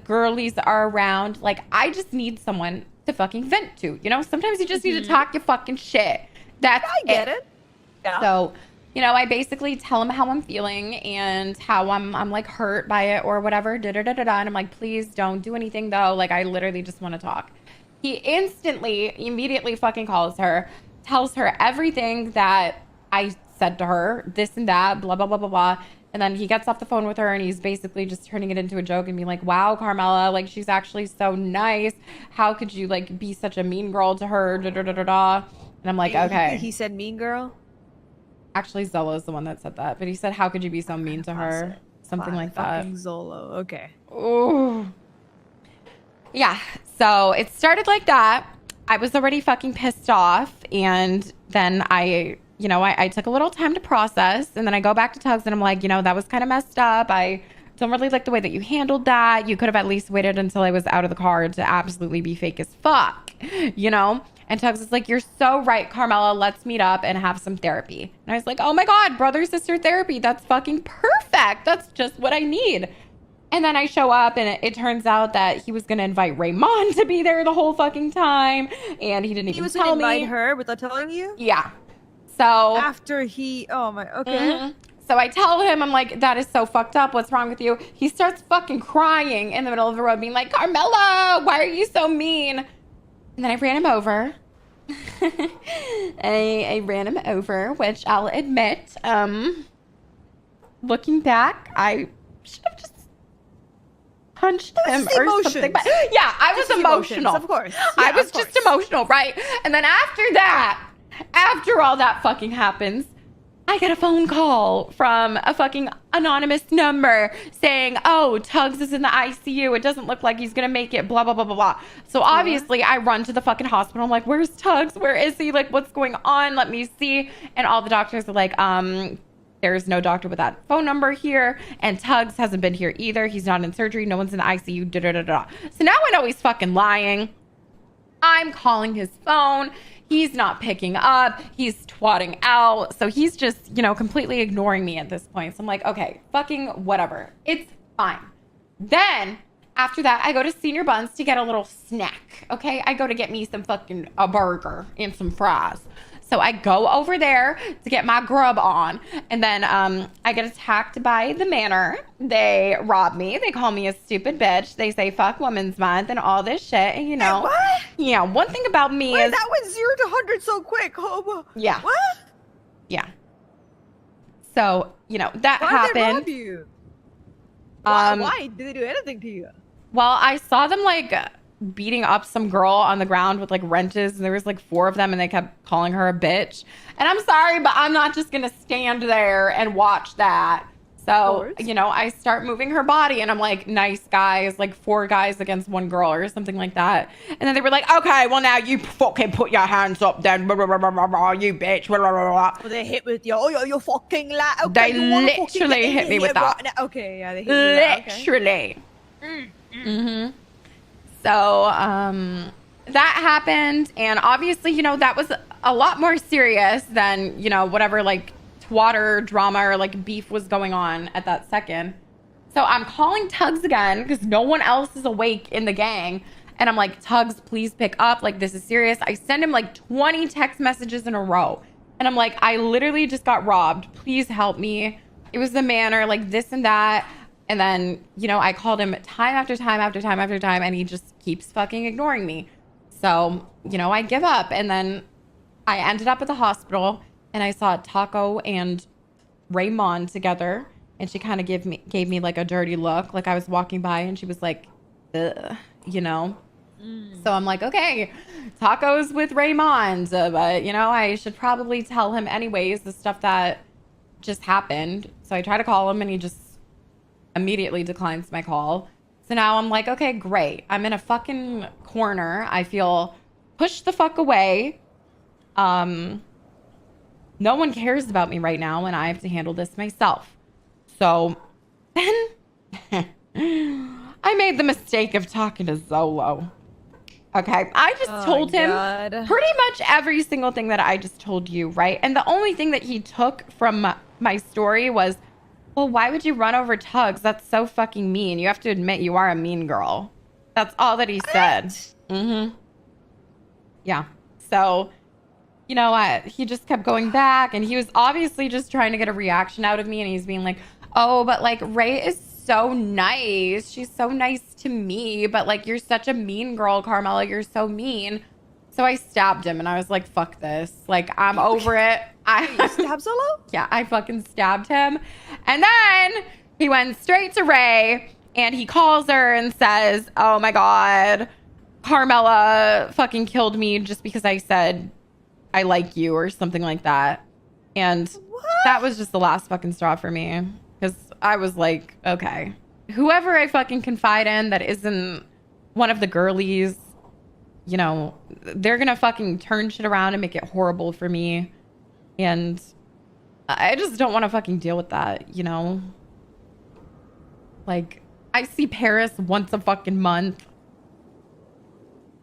girlies are around, like, I just need someone to fucking vent to, you know? Sometimes you just need to talk your fucking shit. That's I get it. Yeah. So, you know, I basically tell him how I'm feeling and how I'm like hurt by it or whatever. And I'm like, please don't do anything though. Like, I literally just want to talk. He immediately fucking calls her, tells her everything that I said to her, this and that, blah, blah, blah, blah, blah. And then he gets off the phone with her and he's basically just turning it into a joke and being like, wow, Carmella, like, she's actually so nice. How could you, like, be such a mean girl to her? And I'm like, okay. He said mean girl? Actually, Zolo's the one that said that. But he said, how could you be so mean to her? Something like that. Fucking Zolo. Okay. Ooh. Yeah. So it started like that. I was already fucking pissed off. And then I took a little time to process. And then I go back to Tugs and I'm like, that was kind of messed up. I don't really like the way that you handled that. You could have at least waited until I was out of the car to absolutely be fake as fuck, And Tugs is like, you're so right, Carmella. Let's meet up and have some therapy. And I was like, oh my God, brother-sister therapy. That's fucking perfect. That's just what I need. And then I show up and it turns out that he was going to invite Raymond to be there the whole fucking time. And he didn't even tell me. He was going to invite her without telling you? Yeah. So. After okay. Mm-hmm. So I tell him, I'm like, that is so fucked up. What's wrong with you? He starts fucking crying in the middle of the road being like, Carmella, why are you so mean? And then I ran him over. I ran him over, which I'll admit, looking back, I should have just punched him or something. But yeah, I was emotional. Of course. Yeah, I was just emotional, right? And then after all that fucking happens, I get a phone call from a fucking anonymous number saying, oh, Tugs is in the ICU. It doesn't look like he's going to make it, blah, blah, blah, blah, blah. So obviously I run to the fucking hospital. I'm like, where's Tugs? Where is he? Like, what's going on? Let me see. And all the doctors are like, there's no doctor with that phone number here. And Tugs hasn't been here either. He's not in surgery. No one's in the ICU. So now I know he's fucking lying. I'm calling his phone. He's not picking up. He's twatting out. So he's just, completely ignoring me at this point. So I'm like, okay, fucking whatever. It's fine. Then after that, I go to Senior Buns to get a little snack. Okay. I go to get me a burger and some fries. So I go over there to get my grub on. And then I get attacked by the Manor. They rob me. They call me a stupid bitch. They say fuck Women's Month and all this shit. And what? Yeah, one thing about me is... that went 0 to 100 so quick, hobo. Yeah. What? Yeah. So, that happened. Why did they rob you? Why? Did they do anything to you? Well, I saw them, beating up some girl on the ground with wrenches, and there was 4 of them, and they kept calling her a bitch. And I'm sorry, but I'm not just gonna stand there and watch that. So I start moving her body, and I'm like, nice guys, 4 guys against 1 girl or something like that. And then they were like, okay, well now you fucking put your hands up then, you bitch. Well, they hit with you. Oh, you fucking lie. Okay, they literally hit me with that. Right, okay, yeah, they hit you with that. Literally. Mm-hmm. So, that happened. And obviously, that was a lot more serious than, whatever, twatter drama or beef was going on at that second. So I'm calling Tugs again because no one else is awake in the gang. And I'm like, Tugs, please pick up. This is serious. I send him 20 text messages in a row. And I'm like, I literally just got robbed. Please help me. It was the Manor, this and that. And then, I called him time after time after time after time, and he just keeps fucking ignoring me. So, I give up. And then I ended up at the hospital, and I saw Taco and Raymond together, and she kind of gave me a dirty look. I was walking by, and she was like, ugh, So I'm like, okay, Taco's with Raymond, but, I should probably tell him anyways the stuff that just happened. So I try to call him, and he just immediately declines my call. So now I'm like, okay, great. I'm in a fucking corner. I feel pushed the fuck away. No one cares about me right now, and I have to handle this myself. So then I made the mistake of talking to Zolo. Okay, I just told him pretty much every single thing that I just told you, right? And the only thing that he took from my story was, Well, why would you run over Tugs? That's so fucking mean. You have to admit you are a mean girl. That's all that he said. Mm-hmm. Yeah. So, you know what? He just kept going back, and he was obviously just trying to get a reaction out of me, and he's being like, oh, but like Ray is so nice. She's so nice to me, but like you're such a mean girl, Carmella. You're so mean. So I stabbed him, and I was like, fuck this. Like, I'm over it. You stab Solo? Yeah, I fucking stabbed him. And then he went straight to Ray, and he calls her and says, oh my God, Carmella fucking killed me just because I said I like you or something like that. And that was just the last fucking straw for me. Because I was like, okay, whoever I fucking confide in that isn't one of the girlies, you know, they're gonna fucking turn shit around and make it horrible for me. And I just don't want to fucking deal with that, you know? Like, I see Paris once a fucking month.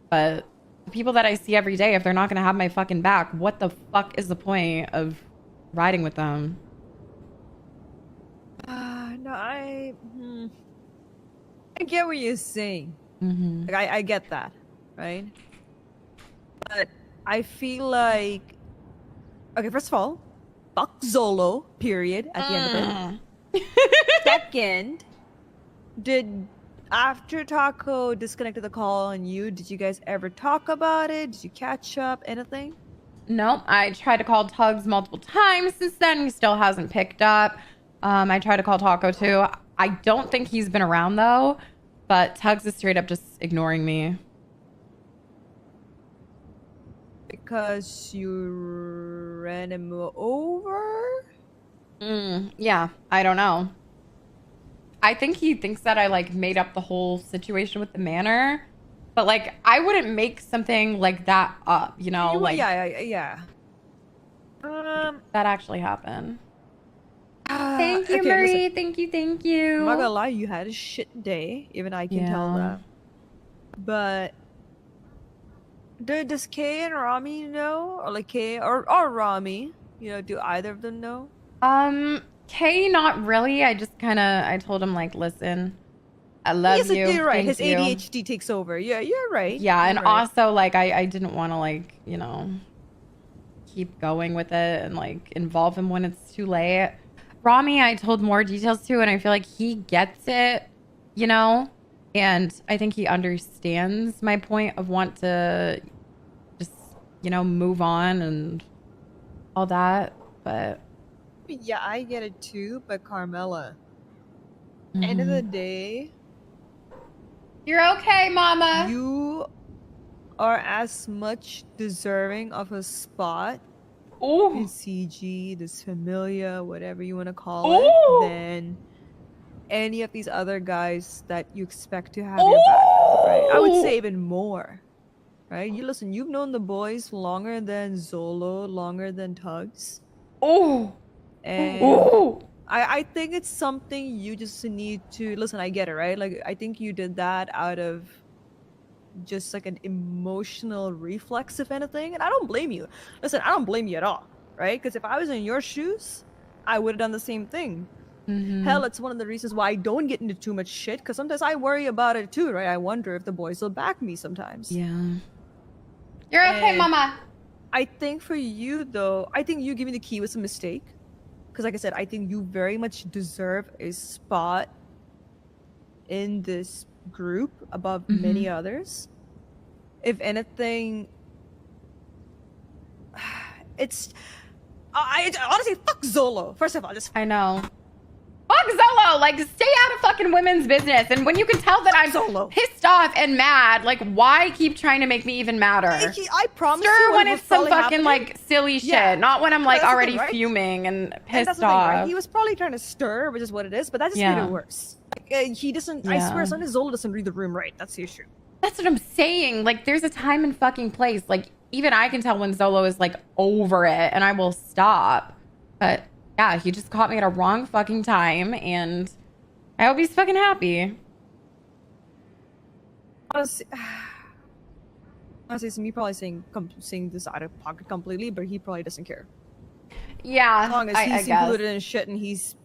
But the people that I see every day, if they're not gonna have my fucking back, what the fuck is the point of riding with them? No, I get what you're saying. Mm-hmm. Like, I get that, right? But I feel like, okay, first of all, fuck Zolo, period, at the end of it. Second, after Taco disconnected the call on you, did you guys ever talk about it? Did you catch up, anything? Nope. I tried to call Tugs multiple times since then. He still hasn't picked up. I tried to call Taco too. I don't think he's been around though, but Tugs is straight up just ignoring me. Because you ran him over? Yeah, I don't know. I think he thinks that I like made up the whole situation with the manor, but like I wouldn't make something like that up, you know? Like Yeah. that actually happened. Thank you, okay, Marie. listen. Thank you. I'm not gonna lie, you had a shit day. Even I can tell that. But does Kay and Rami know? Or like Kay or Rami? You know, do either of them know? Kay, not really. I just I told him like, listen, I love you. You're right. Thank His you. ADHD takes over. Yeah, you're right. Yeah, you're and right. also like I didn't want to like, you know, keep going with it and like involve him when it's too late. Rami, I told more details to, and I feel like he gets it, you know, and I think he understands my point of want to just, you know, move on and all that. But yeah, I get it too. But Carmella, end of the day, you're okay, Mama. you are as much deserving of a spot in CG, this familia, whatever you want to call it, than any of these other guys that you expect to have your back, right? I would say even more, right? Listen, you've known the boys longer than Zolo, longer than Tugs. And I think it's something you just need to listen. I get it, right? Like, I think you did that out of just like an emotional reflex, if anything, and I don't blame you. Listen, I don't blame you at all, right? Because if I was in your shoes, I would have done the same thing. Hell, it's one of the reasons why I don't get into too much shit, because sometimes I worry about it too, right? I wonder if the boys will back me sometimes. Yeah. You're okay, Mama. I think for you though, I think you giving the key was a mistake, because like I said, I think you very much deserve a spot in this group above many others. If anything, it's I honestly, fuck Zolo. First of all, just I know. Fuck Zolo! Like, stay out of fucking women's business. And when you can tell that I'm Zolo. pissed off and mad, like, why keep trying to make me even madder? I promise Stir you when it's some fucking happening, like silly shit, Yeah. not when I'm like That's the already thing, right? fuming and and that's pissed the thing, right? off. He was probably trying to stir, which is what it is, but that just made it worse. Like, he doesn't. I swear, sometimes Zolo doesn't read the room right. That's the issue. That's what I'm saying. Like, there's a time and fucking place. Like, even I can tell when Zolo is like over it, and I will stop. But yeah, he just caught me at a wrong fucking time, and I hope he's fucking happy. Honestly, it's me probably saying this out of pocket completely, but he probably doesn't care. Yeah, As long as he's included in shit and he's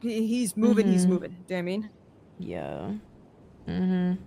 He's moving. He's Mhm. moving. Do you know what I mean? Yeah. Mm-hmm.